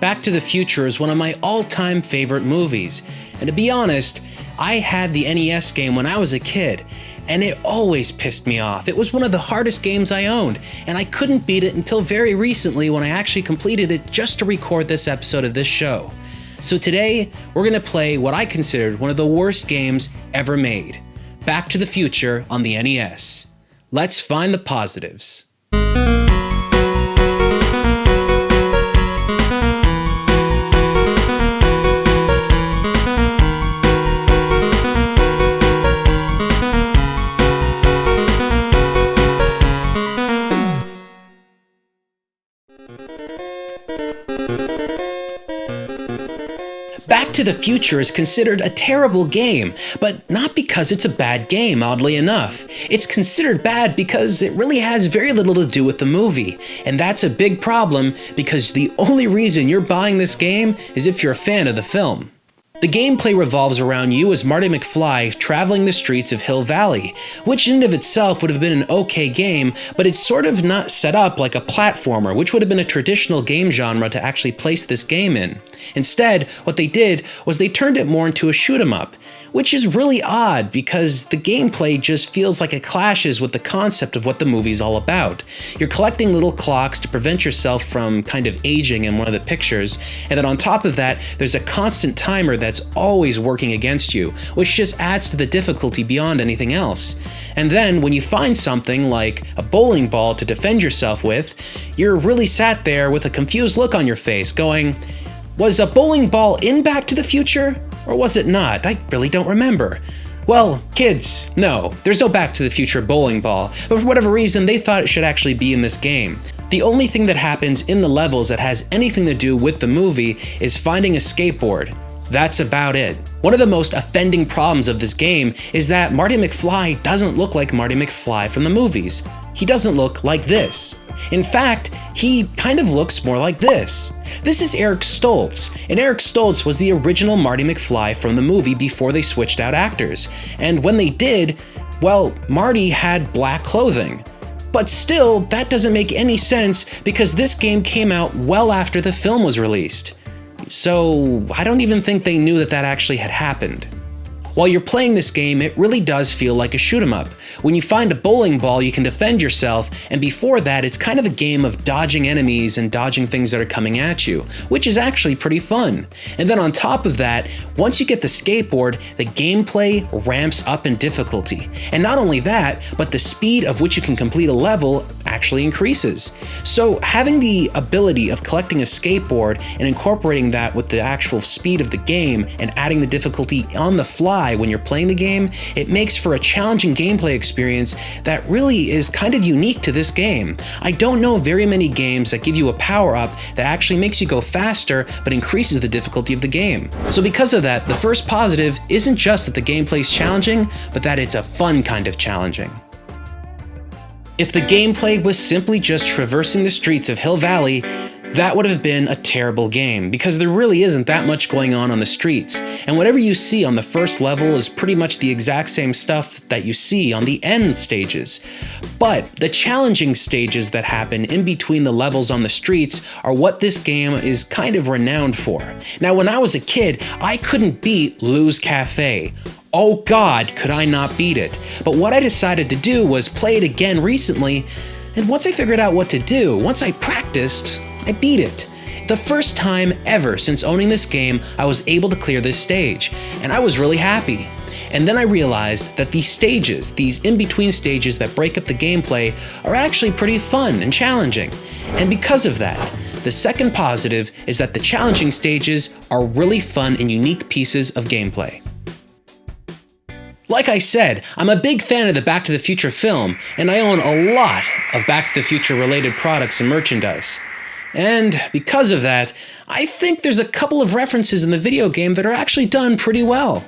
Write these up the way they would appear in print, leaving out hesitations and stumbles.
Back to the Future is one of my all-time favorite movies, and to be honest, I had the NES game when I was a kid, and it always pissed me off. It was one of the hardest games I owned, and I couldn't beat it until very recently when I actually completed it just to record this episode of this show. So today, we're gonna play what I considered one of the worst games ever made, Back to the Future on the NES. Let's find the positives. Back to the Future is considered a terrible game, but not because it's a bad game, oddly enough. It's considered bad because it really has very little to do with the movie, and that's a big problem because the only reason you're buying this game is if you're a fan of the film. The gameplay revolves around you as Marty McFly traveling the streets of Hill Valley, which in and of itself would have been an okay game, but it's sort of not set up like a platformer, which would have been a traditional game genre to actually place this game in. Instead, what they did was they turned it more into a shoot 'em up, which is really odd because the gameplay just feels like it clashes with the concept of what the movie's all about. You're collecting little clocks to prevent yourself from kind of aging in one of the pictures, and then on top of that, there's a constant timer that's always working against you, which just adds to the difficulty beyond anything else. And then when you find something like a bowling ball to defend yourself with, you're really sat there with a confused look on your face going, was a bowling ball in Back to the Future? Or was it not? I really don't remember. Well, kids, no, there's no Back to the Future bowling ball, but for whatever reason, they thought it should actually be in this game. The only thing that happens in the levels that has anything to do with the movie is finding a skateboard. That's about it. One of the most offending problems of this game is that Marty McFly doesn't look like Marty McFly from the movies. He doesn't look like this. In fact, he kind of looks more like this. This is Eric Stoltz, and Eric Stoltz was the original Marty McFly from the movie before they switched out actors. And when they did, well, Marty had black clothing. But still, that doesn't make any sense because this game came out well after the film was released. So I don't even think they knew that actually had happened. While you're playing this game, it really does feel like a shoot 'em up. When you find a bowling ball, you can defend yourself, and before that, it's kind of a game of dodging enemies and dodging things that are coming at you, which is actually pretty fun. And then on top of that, once you get the skateboard, the gameplay ramps up in difficulty. And not only that, but the speed of which you can complete a level actually increases. So having the ability of collecting a skateboard and incorporating that with the actual speed of the game and adding the difficulty on the fly when you're playing the game, it makes for a challenging gameplay experience that really is kind of unique to this game. I don't know very many games that give you a power-up that actually makes you go faster but increases the difficulty of the game. So because of that, the first positive isn't just that the gameplay's challenging, but that it's a fun kind of challenging. If the gameplay was simply just traversing the streets of Hill Valley, that would have been a terrible game, because there really isn't that much going on the streets, and whatever you see on the first level is pretty much the exact same stuff that you see on the end stages. But the challenging stages that happen in between the levels on the streets are what this game is kind of renowned for. Now, when I was a kid, I couldn't beat Lou's Cafe. Oh God, could I not beat it. But what I decided to do was play it again recently, and once I figured out what to do, once I practiced, I beat it. The first time ever since owning this game, I was able to clear this stage, and I was really happy. And then I realized that these stages, these in-between stages that break up the gameplay, are actually pretty fun and challenging. And because of that, the second positive is that the challenging stages are really fun and unique pieces of gameplay. Like I said, I'm a big fan of the Back to the Future film, and I own a lot of Back to the Future related products and merchandise. And because of that, I think there's a couple of references in the video game that are actually done pretty well.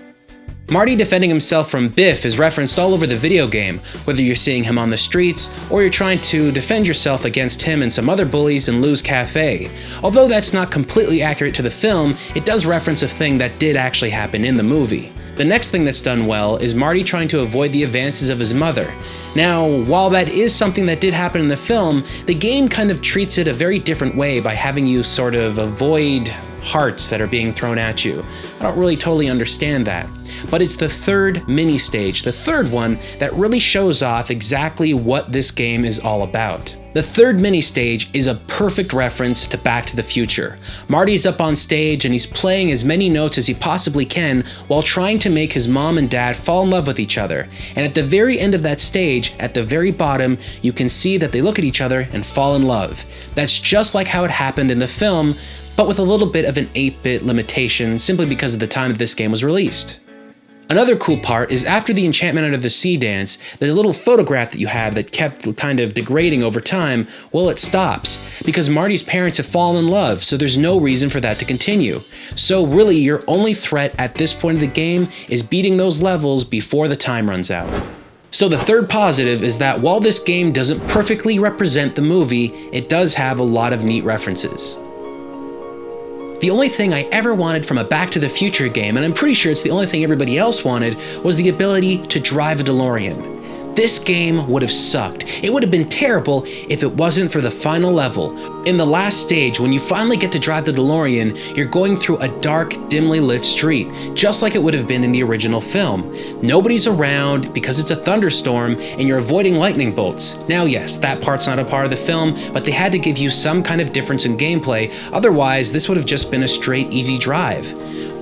Marty defending himself from Biff is referenced all over the video game, whether you're seeing him on the streets or you're trying to defend yourself against him and some other bullies in Lou's Cafe. Although that's not completely accurate to the film, it does reference a thing that did actually happen in the movie. The next thing that's done well is Marty trying to avoid the advances of his mother. Now, while that is something that did happen in the film, the game kind of treats it a very different way by having you sort of avoid hearts that are being thrown at you. I don't really totally understand that. But it's the third mini-stage, the third one, that really shows off exactly what this game is all about. The third mini-stage is a perfect reference to Back to the Future. Marty's up on stage and he's playing as many notes as he possibly can while trying to make his mom and dad fall in love with each other. And at the very end of that stage, at the very bottom, you can see that they look at each other and fall in love. That's just like how it happened in the film, but with a little bit of an 8-bit limitation simply because of the time that this game was released. Another cool part is after the Enchantment Under the Sea dance, the little photograph that you have that kept kind of degrading over time, well, it stops, because Marty's parents have fallen in love, so there's no reason for that to continue. So really, your only threat at this point of the game is beating those levels before the time runs out. So the third positive is that while this game doesn't perfectly represent the movie, it does have a lot of neat references. The only thing I ever wanted from a Back to the Future game, and I'm pretty sure it's the only thing everybody else wanted, was the ability to drive a DeLorean. This game would have sucked. It would have been terrible if it wasn't for the final level. In the last stage, when you finally get to drive the DeLorean, you're going through a dark, dimly lit street, just like it would have been in the original film. Nobody's around because it's a thunderstorm and you're avoiding lightning bolts. Now yes, that part's not a part of the film, but they had to give you some kind of difference in gameplay, otherwise this would have just been a straight, easy drive.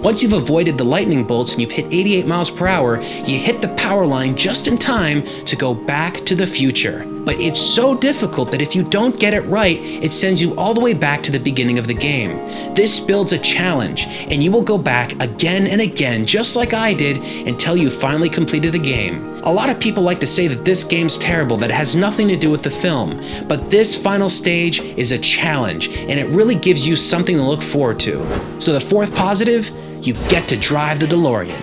Once you've avoided the lightning bolts and you've hit 88 miles per hour, you hit the power line just in time to go back to the future. But it's so difficult that if you don't get it right, it sends you all the way back to the beginning of the game. This builds a challenge, and you will go back again and again, just like I did, until you finally completed the game. A lot of people like to say that this game's terrible, that it has nothing to do with the film, but this final stage is a challenge, and it really gives you something to look forward to. So the fourth positive, you get to drive the DeLorean.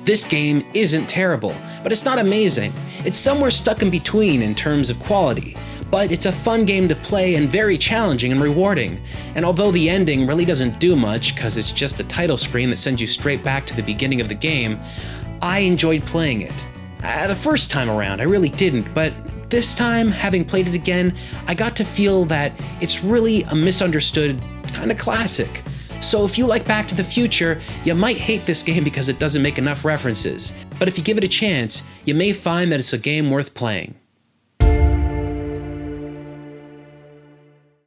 This game isn't terrible, but it's not amazing. It's somewhere stuck in between in terms of quality. But it's a fun game to play and very challenging and rewarding. And although the ending really doesn't do much because it's just a title screen that sends you straight back to the beginning of the game, I enjoyed playing it. The first time around, I really didn't, but this time, having played it again, I got to feel that it's really a misunderstood kind of classic. So if you like Back to the Future, you might hate this game because it doesn't make enough references. But if you give it a chance, you may find that it's a game worth playing.